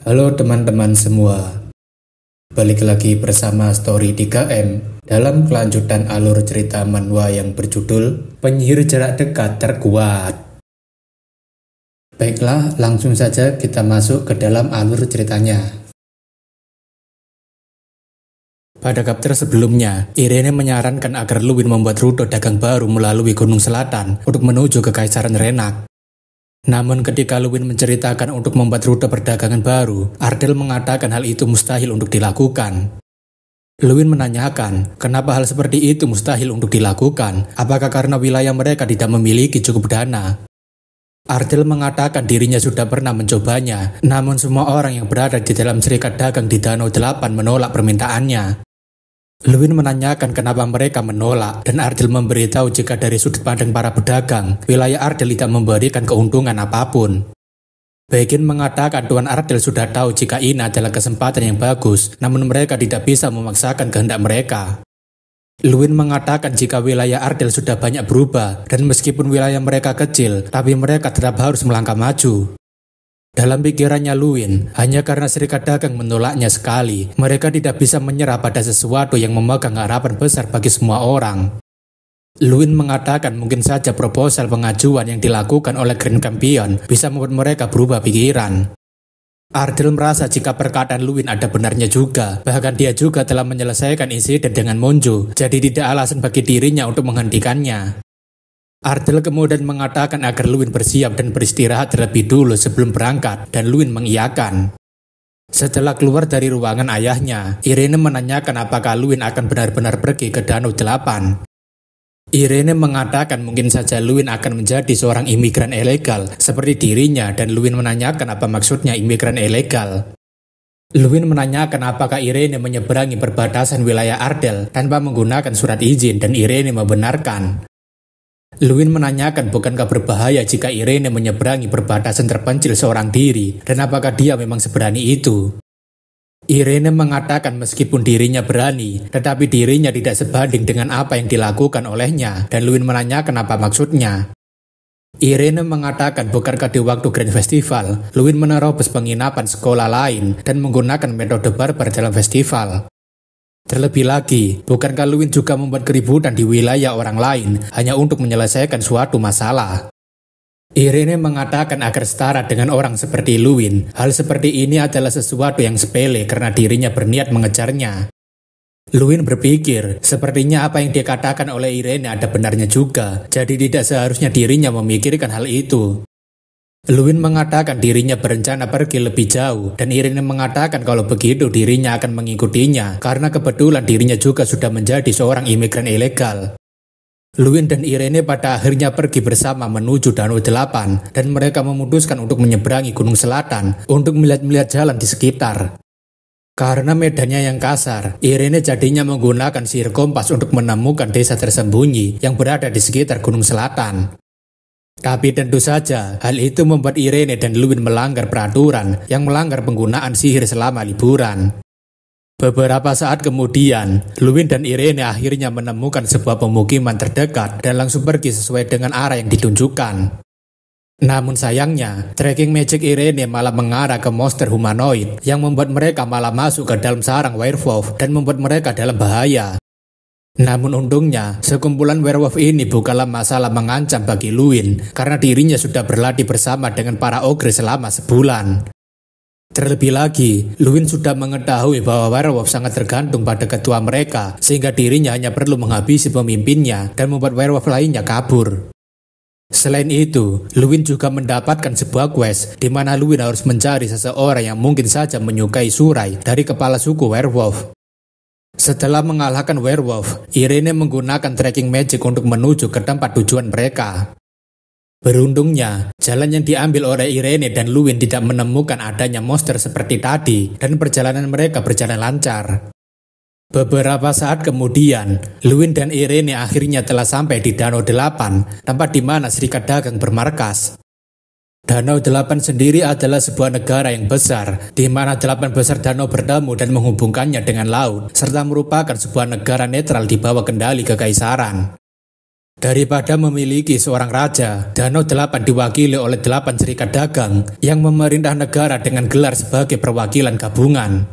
Halo teman-teman semua, balik lagi bersama Story 3M dalam kelanjutan alur cerita manhwa yang berjudul Penyihir Jarak Dekat Terkuat. Baiklah, langsung saja kita masuk ke dalam alur ceritanya. Pada chapter sebelumnya, Irene menyarankan agar Luwin membuat rute dagang baru melalui Gunung Selatan untuk menuju ke Kekaisaran Renak. Namun ketika Luwin menceritakan untuk membuat rute perdagangan baru, Ardell mengatakan hal itu mustahil untuk dilakukan. Luwin menanyakan, kenapa hal seperti itu mustahil untuk dilakukan? Apakah karena wilayah mereka tidak memiliki cukup dana? Ardell mengatakan dirinya sudah pernah mencobanya, namun semua orang yang berada di dalam serikat dagang di Danau 8 menolak permintaannya. Luwin menanyakan kenapa mereka menolak, dan Ardell memberitahu jika dari sudut pandang para pedagang, wilayah Ardell tidak memberikan keuntungan apapun. Begin mengatakan Tuan Ardell sudah tahu jika ini adalah kesempatan yang bagus, namun mereka tidak bisa memaksakan kehendak mereka. Luwin mengatakan jika wilayah Ardell sudah banyak berubah, dan meskipun wilayah mereka kecil, tapi mereka tetap harus melangkah maju. Dalam pikirannya Luwin, hanya karena serikat dagang menolaknya sekali, mereka tidak bisa menyerah pada sesuatu yang memegang harapan besar bagi semua orang. Luwin mengatakan mungkin saja proposal pengajuan yang dilakukan oleh Grand Campion bisa membuat mereka berubah pikiran. Ardell merasa jika perkataan Luwin ada benarnya juga, bahkan dia juga telah menyelesaikan insiden dengan Monjo, jadi tidak alasan bagi dirinya untuk menghentikannya. Ardell kemudian mengatakan agar Luwin bersiap dan beristirahat terlebih dulu sebelum berangkat, dan Luwin mengiyakan. Setelah keluar dari ruangan ayahnya, Irene menanyakan apakah Luwin akan benar-benar pergi ke Danau 8. Irene mengatakan mungkin saja Luwin akan menjadi seorang imigran ilegal seperti dirinya, dan Luwin menanyakan apa maksudnya imigran ilegal. Luwin menanyakan apakah Irene menyeberangi perbatasan wilayah Ardell tanpa menggunakan surat izin, dan Irene membenarkan. Luwin menanyakan bukankah berbahaya jika Irene menyeberangi perbatasan terpencil seorang diri, dan apakah dia memang seberani itu. Irene mengatakan meskipun dirinya berani, tetapi dirinya tidak sebanding dengan apa yang dilakukan olehnya, dan Luwin menanyakan apa maksudnya. Irene mengatakan bukankah di waktu Grand Festival, Luwin menerobos penginapan sekolah lain dan menggunakan metode barbar dalam festival. Terlebih lagi, bukankah Luwin juga membuat keributan di wilayah orang lain hanya untuk menyelesaikan suatu masalah? Irene mengatakan agar setara dengan orang seperti Luwin, hal seperti ini adalah sesuatu yang sepele karena dirinya berniat mengejarnya. Luwin berpikir, sepertinya apa yang dikatakan oleh Irene ada benarnya juga, jadi tidak seharusnya dirinya memikirkan hal itu. Luwin mengatakan dirinya berencana pergi lebih jauh, dan Irene mengatakan kalau begitu dirinya akan mengikutinya karena kebetulan dirinya juga sudah menjadi seorang imigran ilegal. Luwin dan Irene pada akhirnya pergi bersama menuju Danau 8, dan mereka memutuskan untuk menyeberangi Gunung Selatan untuk melihat-melihat jalan di sekitar. Karena medannya yang kasar, Irene jadinya menggunakan sihir kompas untuk menemukan desa tersembunyi yang berada di sekitar Gunung Selatan. Tapi tentu saja, hal itu membuat Irene dan Luwin melanggar peraturan yang melanggar penggunaan sihir selama liburan. Beberapa saat kemudian, Luwin dan Irene akhirnya menemukan sebuah pemukiman terdekat dan langsung pergi sesuai dengan arah yang ditunjukkan. Namun sayangnya, tracking magic Irene malah mengarah ke monster humanoid yang membuat mereka malah masuk ke dalam sarang werewolf dan membuat mereka dalam bahaya. Namun untungnya, sekumpulan werewolf ini bukanlah masalah mengancam bagi Luwin karena dirinya sudah berlatih bersama dengan para ogre selama sebulan. Terlebih lagi, Luwin sudah mengetahui bahwa werewolf sangat tergantung pada ketua mereka sehingga dirinya hanya perlu menghabisi pemimpinnya dan membuat werewolf lainnya kabur. Selain itu, Luwin juga mendapatkan sebuah quest di mana Luwin harus mencari seseorang yang mungkin saja menyukai Surai dari kepala suku werewolf. Setelah mengalahkan werewolf, Irene menggunakan tracking magic untuk menuju ke tempat tujuan mereka. Beruntungnya, jalan yang diambil oleh Irene dan Luwin tidak menemukan adanya monster seperti tadi, dan perjalanan mereka berjalan lancar. Beberapa saat kemudian, Luwin dan Irene akhirnya telah sampai di Danau 8, tempat di mana serikat dagang bermarkas. Danau 8 sendiri adalah sebuah negara yang besar, di mana 8 besar danau bertemu dan menghubungkannya dengan laut, serta merupakan sebuah negara netral di bawah kendali kekaisaran. Daripada memiliki seorang raja, Danau 8 diwakili oleh 8 serikat dagang yang memerintah negara dengan gelar sebagai perwakilan gabungan.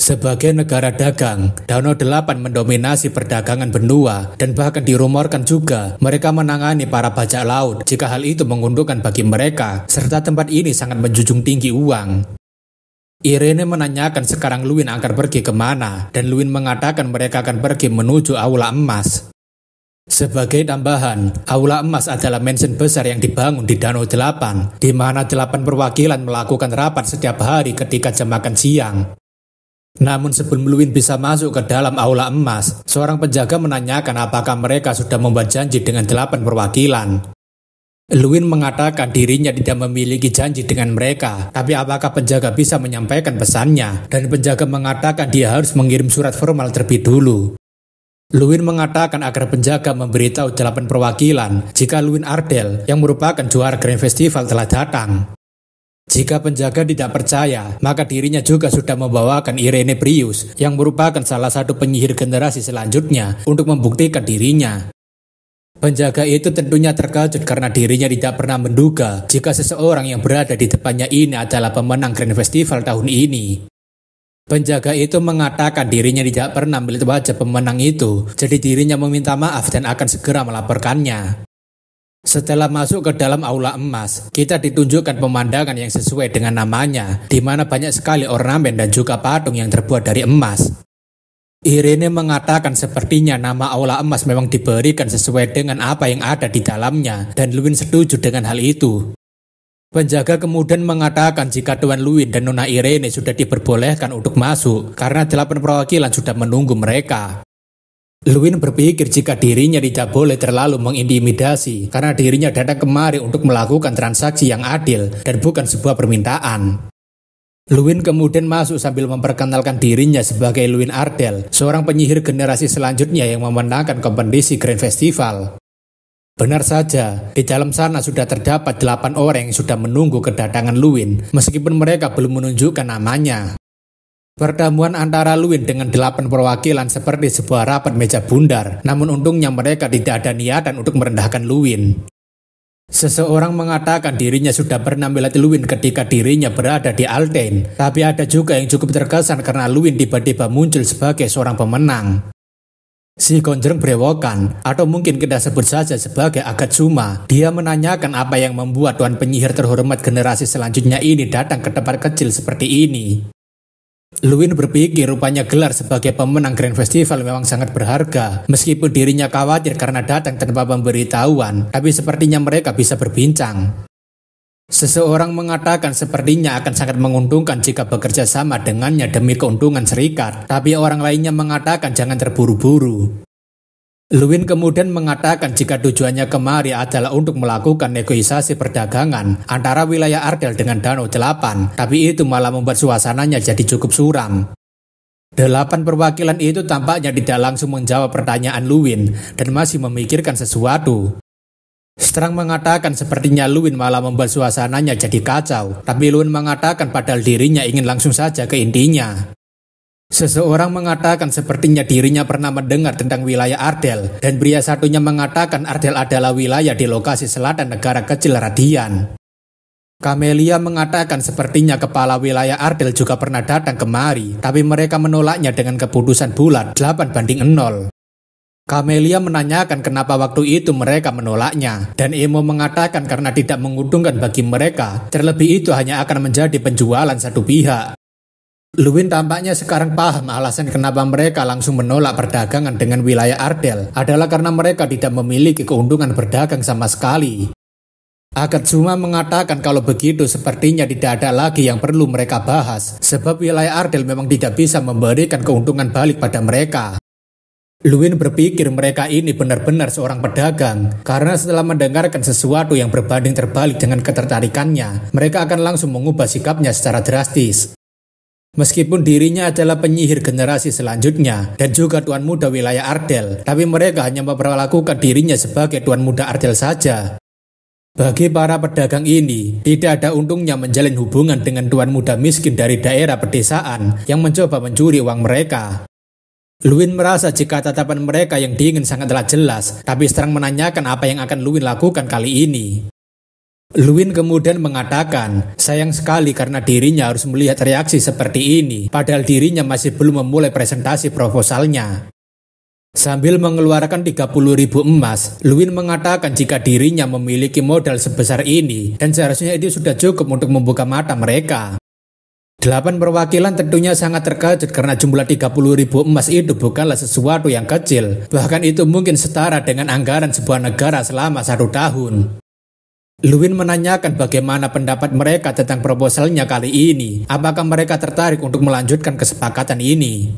Sebagai negara dagang, Danau 8 mendominasi perdagangan benua dan bahkan dirumorkan juga mereka menangani para bajak laut jika hal itu menguntungkan bagi mereka, serta tempat ini sangat menjunjung tinggi uang. Irene menanyakan sekarang Luwin akan pergi kemana, dan Luwin mengatakan mereka akan pergi menuju Aula Emas. Sebagai tambahan, Aula Emas adalah mansion besar yang dibangun di Danau 8, di mana 8 perwakilan melakukan rapat setiap hari ketika jam makan siang. Namun sebelum Luwin bisa masuk ke dalam Aula Emas, seorang penjaga menanyakan apakah mereka sudah membuat janji dengan 8 perwakilan. Luwin mengatakan dirinya tidak memiliki janji dengan mereka, tapi apakah penjaga bisa menyampaikan pesannya, dan penjaga mengatakan dia harus mengirim surat formal terlebih dulu. Luwin mengatakan agar penjaga memberitahu 8 perwakilan jika Luwin Ardell yang merupakan juara Grand Festival telah datang. Jika penjaga tidak percaya, maka dirinya juga sudah membawakan Irene Prius yang merupakan salah satu penyihir generasi selanjutnya untuk membuktikan dirinya. Penjaga itu tentunya terkejut karena dirinya tidak pernah menduga jika seseorang yang berada di depannya ini adalah pemenang Grand Festival tahun ini. Penjaga itu mengatakan dirinya tidak pernah melihat wajah pemenang itu, jadi dirinya meminta maaf dan akan segera melaporkannya. Setelah masuk ke dalam Aula Emas, kita ditunjukkan pemandangan yang sesuai dengan namanya, di mana banyak sekali ornamen dan juga patung yang terbuat dari emas. Irene mengatakan sepertinya nama Aula Emas memang diberikan sesuai dengan apa yang ada di dalamnya, dan Luwin setuju dengan hal itu. Penjaga kemudian mengatakan jika Tuan Luwin dan Nona Irene sudah diperbolehkan untuk masuk karena 8 perwakilan sudah menunggu mereka. Luwin berpikir jika dirinya tidak boleh terlalu mengintimidasi karena dirinya datang kemari untuk melakukan transaksi yang adil dan bukan sebuah permintaan. Luwin kemudian masuk sambil memperkenalkan dirinya sebagai Luwin Ardell, seorang penyihir generasi selanjutnya yang memenangkan kompetisi Grand Festival. Benar saja, di dalam sana sudah terdapat 8 orang yang sudah menunggu kedatangan Luwin, meskipun mereka belum menunjukkan namanya. Pertemuan antara Luwin dengan 8 perwakilan seperti sebuah rapat meja bundar, namun untungnya mereka tidak ada niatan untuk merendahkan Luwin. Seseorang mengatakan dirinya sudah pernah melihat Luwin ketika dirinya berada di Altain, tapi ada juga yang cukup terkesan karena Luwin tiba-tiba muncul sebagai seorang pemenang. Si Konjreng Brewokan, atau mungkin kita sebut saja sebagai Agatsuma, dia menanyakan apa yang membuat tuan penyihir terhormat generasi selanjutnya ini datang ke tempat kecil seperti ini. Luwin berpikir rupanya gelar sebagai pemenang Grand Festival memang sangat berharga, meskipun dirinya khawatir karena datang tanpa pemberitahuan, tapi sepertinya mereka bisa berbincang. Seseorang mengatakan sepertinya akan sangat menguntungkan jika bekerja sama dengannya demi keuntungan serikat, tapi orang lainnya mengatakan jangan terburu-buru. Luwin kemudian mengatakan jika tujuannya kemari adalah untuk melakukan negosiasi perdagangan antara wilayah Ardell dengan Danau 8, tapi itu malah membuat suasananya jadi cukup suram. 8 perwakilan itu tampaknya tidak langsung menjawab pertanyaan Luwin dan masih memikirkan sesuatu. Strang mengatakan sepertinya Luwin malah membuat suasananya jadi kacau, tapi Luwin mengatakan padahal dirinya ingin langsung saja ke intinya. Seseorang mengatakan sepertinya dirinya pernah mendengar tentang wilayah Ardell, dan pria satunya mengatakan Ardell adalah wilayah di lokasi selatan negara kecil Radian. Camelia mengatakan sepertinya kepala wilayah Ardell juga pernah datang kemari, tapi mereka menolaknya dengan keputusan bulat 8-0. Camelia menanyakan kenapa waktu itu mereka menolaknya, dan Emo mengatakan karena tidak menguntungkan bagi mereka, terlebih itu hanya akan menjadi penjualan satu pihak. Luwin tampaknya sekarang paham alasan kenapa mereka langsung menolak perdagangan dengan wilayah Ardell adalah karena mereka tidak memiliki keuntungan berdagang sama sekali. Agatsuma mengatakan kalau begitu sepertinya tidak ada lagi yang perlu mereka bahas, sebab wilayah Ardell memang tidak bisa memberikan keuntungan balik pada mereka. Luwin berpikir mereka ini benar-benar seorang pedagang, karena setelah mendengarkan sesuatu yang berbanding terbalik dengan ketertarikannya, mereka akan langsung mengubah sikapnya secara drastis. Meskipun dirinya adalah penyihir generasi selanjutnya dan juga tuan muda wilayah Ardell, tapi mereka hanya memperlakukan dirinya sebagai tuan muda Ardell saja. Bagi para pedagang ini, tidak ada untungnya menjalin hubungan dengan tuan muda miskin dari daerah pedesaan yang mencoba mencuri uang mereka. Luwin merasa jika tatapan mereka yang dingin sangatlah jelas, tapi Strang menanyakan apa yang akan Luwin lakukan kali ini. Luwin kemudian mengatakan, sayang sekali karena dirinya harus melihat reaksi seperti ini, padahal dirinya masih belum memulai presentasi proposalnya. Sambil mengeluarkan 30.000 emas, Luwin mengatakan jika dirinya memiliki modal sebesar ini, dan seharusnya itu sudah cukup untuk membuka mata mereka. 8 perwakilan tentunya sangat terkejut karena jumlah 30.000 emas itu bukanlah sesuatu yang kecil, bahkan itu mungkin setara dengan anggaran sebuah negara selama 1 tahun. Luwin menanyakan bagaimana pendapat mereka tentang proposalnya kali ini, apakah mereka tertarik untuk melanjutkan kesepakatan ini.